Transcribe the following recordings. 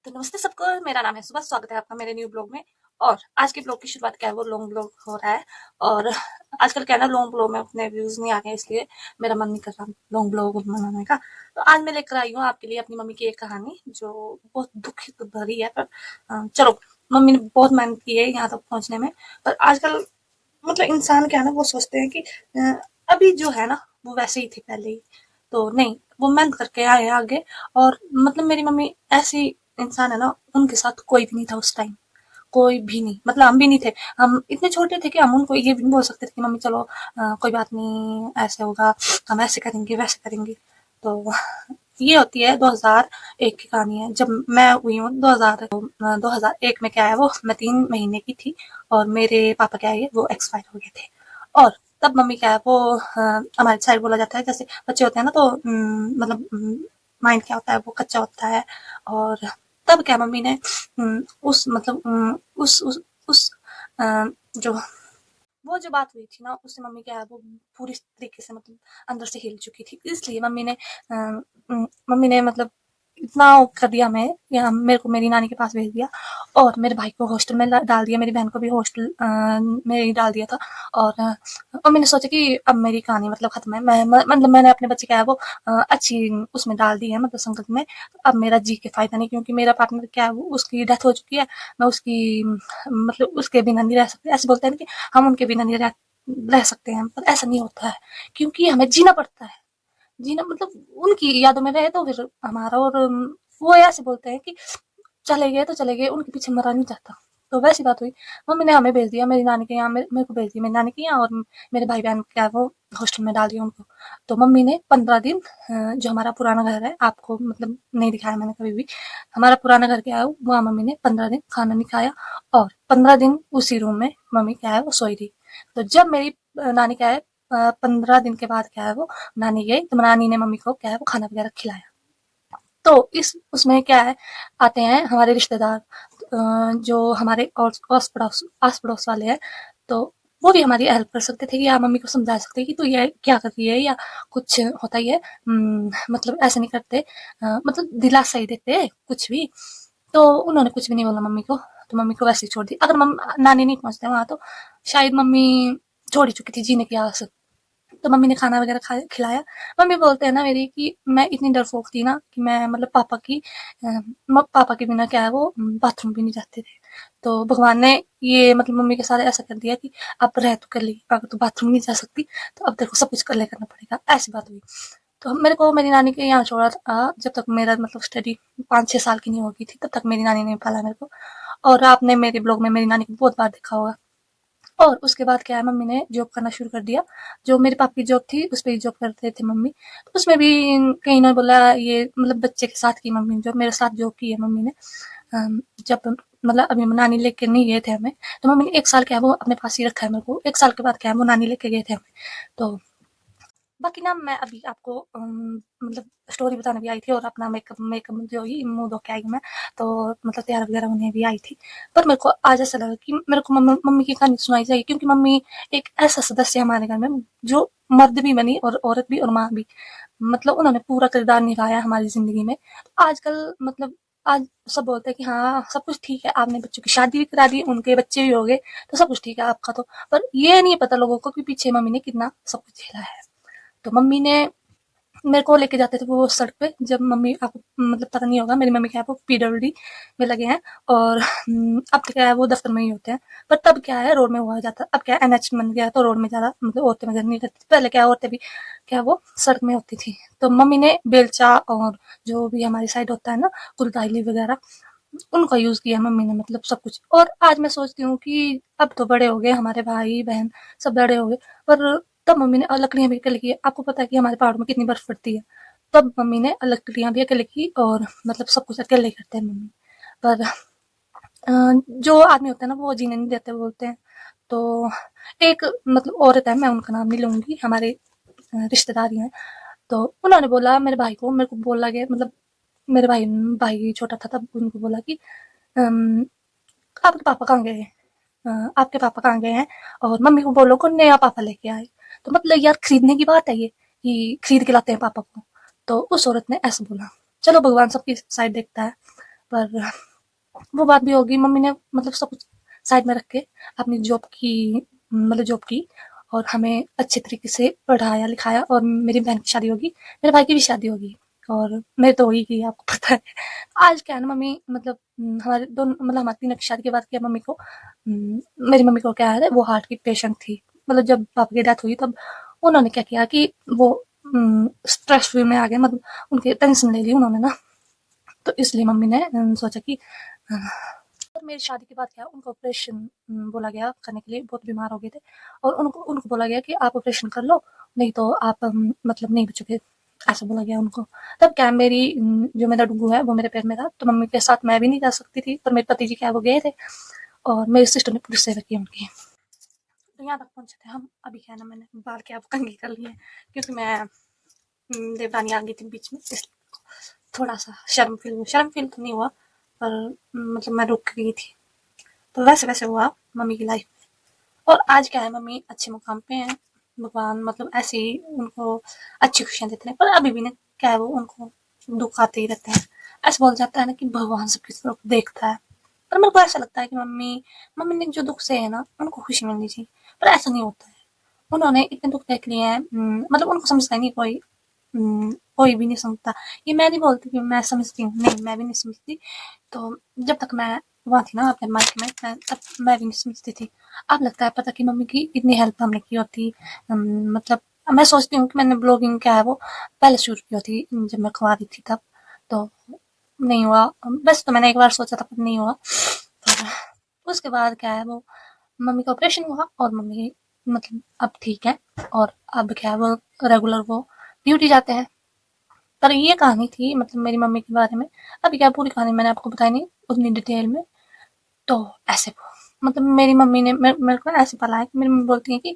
तो नमस्ते सबको, मेरा नाम है सुबह। स्वागत है आपका मेरे न्यू ब्लॉग में। और आज के ब्लॉग की शुरुआत क्या है, वो लॉन्ग ब्लॉग हो रहा है। और आजकल क्या है ना, लॉन्ग ब्लॉग में उतने व्यूज नहीं आ रहे हैं, इसलिए मेरा मन नहीं कर रहा लॉन्ग ब्लॉग बनाने का। तो आज मैं लेकर आई हूँ आपके लिए अपनी मम्मी की एक कहानी जो बहुत दुखित भरी है। पर चलो, मम्मी ने बहुत मेहनत की है यहाँ तक पहुंचने में। पर आजकल मतलब इंसान क्या है ना, वो सोचते हैं कि अभी जो है ना वो वैसे ही थे पहले ही। तो नहीं, वो मेहनत करके आए हैं आगे। और मतलब मेरी मम्मी ऐसी इंसान है ना, उनके साथ कोई भी नहीं था उस टाइम। कोई भी नहीं, मतलब हम भी नहीं थे। हम इतने छोटे थे कि हम उनको ये भी नहीं बोल सकते थे कि मम्मी चलो कोई बात नहीं, ऐसे होगा, हम ऐसे करेंगे वैसे करेंगे। तो ये होती है 2001 की कहानी है। जब मैं हुई हूँ 2001 में, क्या है वो, मैं 3 महीने की थी। और मेरे पापा क्या है वो एक्सपायर हो गए थे। और तब मम्मी क्या है वो, हमारे साइड बोला जाता है जैसे बच्चे होते हैं ना, तो मतलब माइंड क्या होता है, वो कच्चा होता है। और तब क्या मम्मी ने उस मतलब उस अ, जो वो जो बात हुई थी ना, उससे मम्मी क्या है वो पूरी तरीके से मतलब अंदर से हिल चुकी थी। इसलिए मम्मी ने मतलब इतना वो कर दिया, मैं या मेरे को मेरी नानी के पास भेज दिया। और मेरे भाई को हॉस्टल में डाल दिया, मेरी बहन को भी हॉस्टल में ही डाल दिया था। और मम्मी ने सोचा कि अब मेरी कहानी मतलब खत्म है। मतलब मैंने अपने बच्चे क्या है वो अच्छी उसमें डाल दी है, मतलब संगत में। अब मेरा जी के फायदा नहीं, क्योंकि मेरा पार्टनर क्या है वो, उसकी डेथ हो चुकी है। मैं उसकी मतलब उसके बिना नहीं रह सकती। ऐसे बोलते हैं कि हम उनके बिना नहीं रह सकते हैं, पर ऐसा नहीं होता है, क्योंकि हमें जीना पड़ता है। जीना मतलब उनकी यादों में रहे तो फिर हमारा। और वो ऐसे बोलते हैं कि चले गए तो चले गए, उनके पीछे मरा नहीं जाता। तो वैसी बात हुई। मम्मी ने हमें भेज दिया मेरी नानी के यहाँ, मेरे को भेज दिया मेरी नानी के यहाँ। और मेरे भाई बहन क्या है वो हॉस्टल में डाल दिया उनको। तो मम्मी ने 15 दिन, जो हमारा पुराना घर है, आपको मतलब नहीं दिखाया मैंने कभी भी। हमारा पुराना घर क्या है, वहाँ मम्मी ने 15 दिन खाना नहीं खाया। और 15 दिन उसी रूम में मम्मी क्या है वो सोई रही। तो जब मेरी नानी क्या है 15 दिन के बाद क्या है वो नानी गई, तो नानी ने मम्मी को क्या है वो खाना वगैरह खिलाया। तो इस उसमें क्या है, आते हैं हमारे रिश्तेदार, जो हमारे आस पड़ोस वाले हैं। तो वो भी हमारी हेल्प कर सकते थे, कि या मम्मी को समझा सकते हैं कि तू ये क्या कर रही है, या कुछ होता ही है। मतलब ऐसे नहीं करते, मतलब दिलासा ही देते कुछ भी। तो उन्होंने कुछ भी नहीं बोला मम्मी को। तो मम्मी को वैसे ही छोड़ दी। अगर नानी नहीं पहुंचते वहां, तो शायद मम्मी छोड़ ही चुकी थी जीने की आस। तो मम्मी ने खाना वगैरह खिलाया। मम्मी बोलते हैं ना मेरी कि मैं इतनी डरपोक थी ना, कि मैं मतलब पापा के बिना क्या है वो बाथरूम भी नहीं जाते थे। तो भगवान ने ये मतलब मम्मी के साथ ऐसा कर दिया कि अब रह तो कर ली, अगर तू बाथरूम नहीं जा सकती तो अब तेरे को सब कुछ कर ले करना पड़ेगा। ऐसी बात हुई। तो मेरे को मेरी नानी के यहाँ छोड़ा था, जब तक मेरा मतलब स्टडी 5-6 साल की नहीं होगी थी, तब तक मेरी नानी ने पाला मेरे को। और आपने मेरे ब्लॉग में मेरी नानी को बहुत बार देखा होगा। और उसके बाद क्या है, मम्मी ने जॉब करना शुरू कर दिया। जो मेरे पापा की जॉब थी उस पे ही जॉब करते थे मम्मी। तो उसमें भी कहीं ने बोला, ये मतलब बच्चे के साथ की मम्मी जो मेरे साथ जॉब की है मम्मी ने। जब मतलब अभी नानी लेके नहीं गए थे हमें, तो मम्मी ने 1 साल क्या है वो अपने पास ही रखा है मेरे को। 1 साल के बाद क्या है वो नानी लेके गए थे हमें। तो बाकी ना मैं अभी आपको मतलब स्टोरी बताने भी आई थी, और अपना मेकअप मेकअप जो ही मुंह धो के आई हूँ मैं। तो मतलब तैयार वगैरह होने भी आई थी। पर मेरे को आज ऐसा लगा कि मेरे को मम्मी की कहानी सुनाई चाहिए, क्योंकि मम्मी एक ऐसा सदस्य है हमारे घर में, जो मर्द भी बनी और औरत भी और माँ भी। मतलब उन्होंने पूरा किरदार निभाया हमारी जिंदगी में। तो आजकल मतलब आज सब बोलते हैं कि हाँ सब कुछ ठीक है, आपने बच्चों की शादी भी करा दी, उनके बच्चे भी हो गए, तो सब कुछ ठीक है आपका। तो पर ये नहीं पता लोगों को कि पीछे मम्मी ने कितना सब कुछ झेला है। तो मम्मी ने मेरे को लेके जाते थे वो सड़क पे। जब मम्मी, आपको मतलब पता नहीं होगा, मेरी मम्मी क्या है वो पीडब्ल्यूडी में लगे हैं। और अब तो क्या है वो दफ्तर में ही होते हैं। पर तब क्या है रोड में हुआ जाता, अब क्या है एनएच बन गया, तो रोड में ज्यादा मतलब औरतें वगैरह नहीं रहती। पहले क्या है औरतें भी क्या है वो सड़क में होती थी। तो मम्मी ने बेलचा और जो भी हमारी साइड होता है ना, कुल्थाइली वगैरह, उनका यूज किया मम्मी ने, मतलब सब कुछ। और आज मैं सोचती हूँ कि अब तो बड़े हो गए हमारे भाई बहन, सब बड़े हो गए। पर तब मम्मी ने लकड़ियां भी अकेले की। आपको पता है कि हमारे पहाड़ों में कितनी बर्फ पड़ती है। तब मम्मी ने लकड़ियां भी अकेले की, और मतलब सब कुछ अकेले करते हैं मम्मी। पर जो आदमी होते हैं ना वो जीने नहीं देते बोलते हैं। तो एक मतलब औरत है, मैं उनका नाम नहीं लूंगी, हमारे रिश्तेदार ही हैं। तो उन्होंने बोला मेरे भाई को, मेरे को बोला गया मतलब मेरे भाई छोटा था तब उनको बोला कि अम, आपके पापा कहाँ गए हैं? आपके पापा कहाँ गए हैं? और मम्मी को बोलो को नया पापा लेके आए। तो मतलब यार खरीदने की बात है ये, कि खरीद के लाते हैं पापा को। तो उस औरत ने ऐसे बोला। चलो भगवान सबकी साइड देखता है। पर वो बात भी होगी। मम्मी ने मतलब सब कुछ साइड में रख के अपनी जॉब की और हमें अच्छे तरीके से पढ़ाया लिखाया, और मेरी बहन की शादी होगी, मेरे भाई की भी शादी होगी, और मेरे तो होगी, आपको पता है। आज क्या है ना, मम्मी मतलब हमारे दोनों मतलब हमारी तीनों की शादी के बाद क्या मम्मी को मेरी मम्मी को क्या है, वो हार्ट की पेशेंट थी। मतलब जब पापा की डेथ हुई तब उन्होंने क्या किया कि वो स्ट्रेस फील में आ गए, मतलब उनकी टेंशन ले ली उन्होंने ना। तो इसलिए मम्मी ने सोचा कि और मेरी शादी के बाद क्या उनको ऑपरेशन बोला गया करने के लिए, बहुत बीमार हो गए थे, और उनको उनको बोला गया कि आप ऑपरेशन कर लो, नहीं तो आप मतलब नहीं बचोगे, ऐसा बोला गया उनको। तब क्या मेरी जो मेरा डुगू है वो मेरे पैर में था, तो मम्मी के साथ मैं भी नहीं जा सकती थी, पर मेरे पति जी क्या है वो गए थे, और मेरी सिस्टर ने पूरी सेवा की उनकी। तो यहाँ तक पहुंचे थे हम। अभी क्या है ना, मैंने बाल के आप कंघी कर लिए, क्योंकि मैं देवरानी आ गई थी बीच में, इसलिए थोड़ा सा शर्म फील तो नहीं हुआ, पर मतलब मैं रुक गई थी। तो वैसे वैसे हुआ मम्मी की लाइफ में। और आज क्या है, मम्मी अच्छे मुकाम पे हैं, भगवान मतलब ऐसे ही उनको अच्छी खुशियां देते हैं, पर अभी भी ना क्या है, वो उनको दुख आते ही रहते हैं। ऐसा बोल जाता है ना कि भगवान सबकी तरफ देखता है, पर मेरे को ऐसा लगता है कि मम्मी मम्मी ने जो दुख से है ना, उनको खुशी मिलनी चाहिए, पर ऐसा नहीं होता है। उन्होंने इतने दुख देख लिए हैं, मतलब उनको समझता ही नहीं कोई, कोई भी नहीं समझता। ये मैं नहीं बोलती कि मैं समझती हूँ, नहीं मैं भी नहीं समझती। तो जब तक मैं वहाँ थी ना अपने मायके में, तब मैं भी नहीं समझती थी। अब लगता है पता कि मम्मी की इतनी हेल्प हमने की होती। मतलब मैं सोचती हूँ कि मैंने ब्लॉगिंग क्या है वो पहले शुरू की होती, जब मैं कुंवारी थी तब। तो नहीं हुआ। वैसे तो मैंने एक बार सोचा था, पर नहीं हुआ। पर उसके बाद क्या है वो, मम्मी का ऑपरेशन हुआ, और मम्मी मतलब अब ठीक है, और अब क्या है वो रेगुलर वो ड्यूटी जाते हैं। पर ये कहानी थी मतलब मेरी मम्मी के बारे में। अभी क्या पूरी कहानी मैंने आपको बताई नहीं उतनी डिटेल में। तो ऐसे मतलब मेरी मम्मी ने मेरे को ऐसे पाला है कि मेरी मम्मी बोलती है कि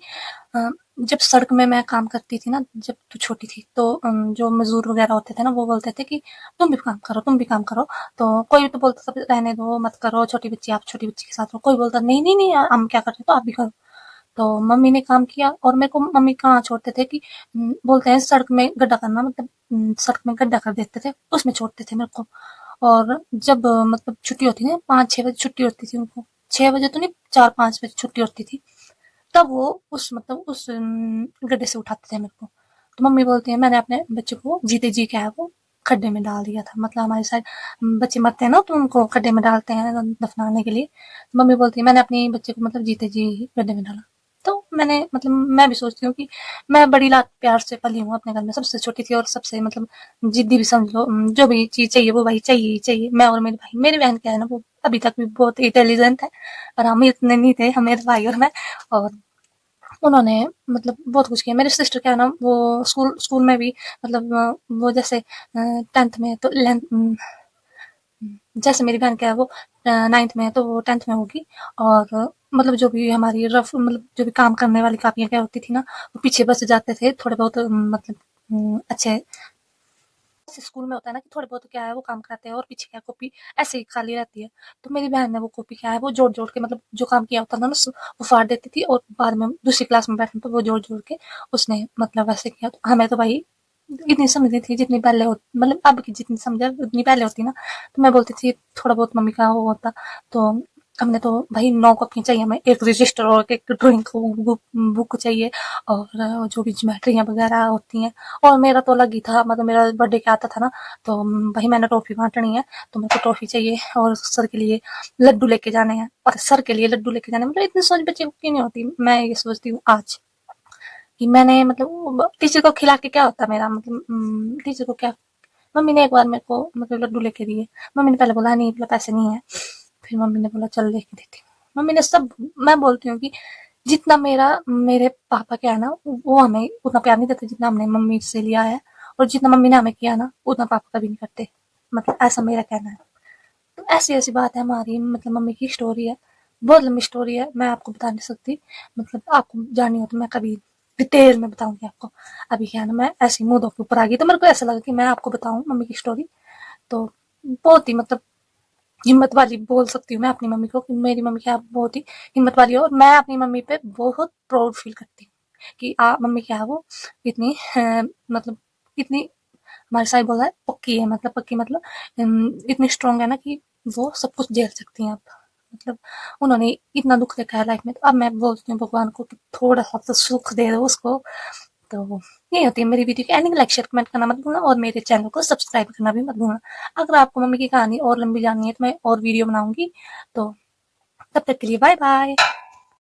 अ, जब सड़क में मैं काम करती थी ना, जब तू छोटी थी, तो जो मजदूर वगैरह होते थे ना, वो बोलते थे कि तुम भी काम करो, तुम भी काम करो। तो कोई तो बोलता था रहने दो, मत करो, छोटी बच्ची, आप छोटी बच्ची के साथ रहो। कोई बोलता नहीं नहीं नहीं यार, हम क्या करते तो आप भी करो। तो मम्मी ने काम किया, और मेरे को मम्मी कहाँ छोड़ते थे कि बोलते हैं सड़क में गड्ढा करना, मतलब सड़क में गड्ढा कर देते थे, उसमें छोड़ते थे मेरे को। और जब मतलब छुट्टी होती थी ना, 5-6 बजे छुट्टी होती थी उनको, 6 बजे तो नहीं, 4-5 बजे छुट्टी होती थी, तब वो उस मतलब उस गड्ढे से उठाते थे मेरे को। तो मम्मी बोलती है मैंने अपने बच्चे को जीते जी क्या है वो खड्डे में डाल दिया था। मतलब हमारे साइड बच्चे मरते हैं ना, तो उनको खड्डे में डालते हैं दफनाने के लिए। मम्मी बोलती है मैंने अपने बच्चे को मतलब जीते जी गड्ढे में डाला। तो मैंने मतलब मैं भी सोचती हूँ कि मैं बड़ी लाड प्यार से पली हूँ अपने घर में, सबसे छोटी थी, और सबसे मतलब जिद्दी भी समझ लो। जो भी चीज चाहिए वो भाई चाहिए ही चाहिए। मैं और मेरे भाई, मेरी बहन क्या है ना, वो अभी तक भी बहुत इंटेलिजेंट है, और हम इतने नहीं थे, हम मेरे भाई और मैं। और उन्होंने मतलब बहुत कुछ किया। मेरी सिस्टर क्या है ना, वो स्कूल स्कूल में भी मतलब वो जैसे 10th में है, तो जैसे मेरी बहन क्या है वो 9th में है, तो वो 10th में होगी। और मतलब जो भी हमारी रफ मतलब जो भी काम करने वाली कापियां क्या होती थी ना, वो पीछे बच जाते थे थोड़े बहुत, मतलब अच्छे जैसे स्कूल में होता है ना कि थोड़े बहुत क्या है वो काम कराते हैं, और पीछे क्या कॉपी ऐसे ही खाली रहती है। तो मेरी बहन ने वो कॉपी क्या है वो जोड़ जोड़ के, मतलब जो काम किया होता था ना वो फाड़ देती थी, और बाद में दूसरी क्लास में बैठने तो वो जोड़ जोड़ के उसने मतलब वैसे किया। तो हमें तो भाई इतनी समझ थी जितनी पहले होती, मतलब अब की जितनी समझ है उतनी पहले होती ना। तो मैं बोलती थी थोड़ा बहुत मम्मी का वो होता। तो हमने तो भाई 9 कॉपियाँ चाहिए हमें, एक रजिस्टर और एक ड्राइंग को बुक चाहिए, और जो भी ज्योमेट्रियाँ वगैरह होती हैं। और मेरा तो अलग ही था, मतलब मेरा बर्थडे क्या आता था ना, तो भाई मैंने टॉफी बांटनी है, तो मेरे को टॉफी चाहिए, और सर के लिए लड्डू लेके जाने हैं, और सर के लिए लड्डू लेके जाने हैं। मतलब इतनी सोच बच्चे को क्यों नहीं होती, मैं ये सोचती हूँ आज कि मैंने मतलब टीचर को खिला के क्या होता मेरा, मतलब टीचर को क्या। मम्मी ने एक बार मेरे को मतलब लड्डू लेके दिए। मम्मी ने पहले बोला नहीं, बोला पैसे नहीं है। फिर मम्मी ने बोला चल लेके देती हूँ। मम्मी ने सब, मैं बोलती हूँ कि जितना मेरे पापा क्या है ना, वो हमें उतना प्यार नहीं देते जितना हमने मम्मी से लिया है, और जितना मम्मी ने हमें किया ना उतना पापा कभी नहीं करते। मतलब ऐसा मेरा कहना है। तो ऐसी ऐसी बात है हमारी, मतलब मम्मी की स्टोरी है, बहुत लंबी स्टोरी है, मैं आपको बता नहीं सकती। मतलब आपको जाननी हो तो मैं कभी डिटेल में बताऊंगी आपको। अभी क्या है ना, मैं ऐसे ही मुंह के ऊपर आ गई, तो मेरे को ऐसा लगा कि मैं आपको बताऊं मम्मी की स्टोरी। तो बहुत ही मतलब हिम्मत वाली बोल सकती हूँ मैं अपनी मम्मी को, कि मेरी मम्मी क्या बहुत ही हिम्मत वाली है, और मैं अपनी मम्मी पे बहुत प्राउड फील करती हूँ कि मम्मी क्या है वो इतनी मतलब इतनी, हमारे साथ बोला है पक्की है, मतलब पक्की मतलब इतनी स्ट्रांग है ना कि वो सब कुछ झेल सकती हैं अब। मतलब उन्होंने इतना दुख देखा है लाइफ में, तो अब मैं बोलती हूँ भगवान को कि थोड़ा सा तो सुख दे दो उसको। तो ये होती है मेरी वीडियो की एंडिंग। लाइक शेयर कमेंट करना मत भूलना और मेरे चैनल को सब्सक्राइब करना भी मत भूलना। अगर आपको मम्मी की कहानी और लंबी जाननी है तो मैं और वीडियो बनाऊंगी। तो तब तक के लिए बाय बाय।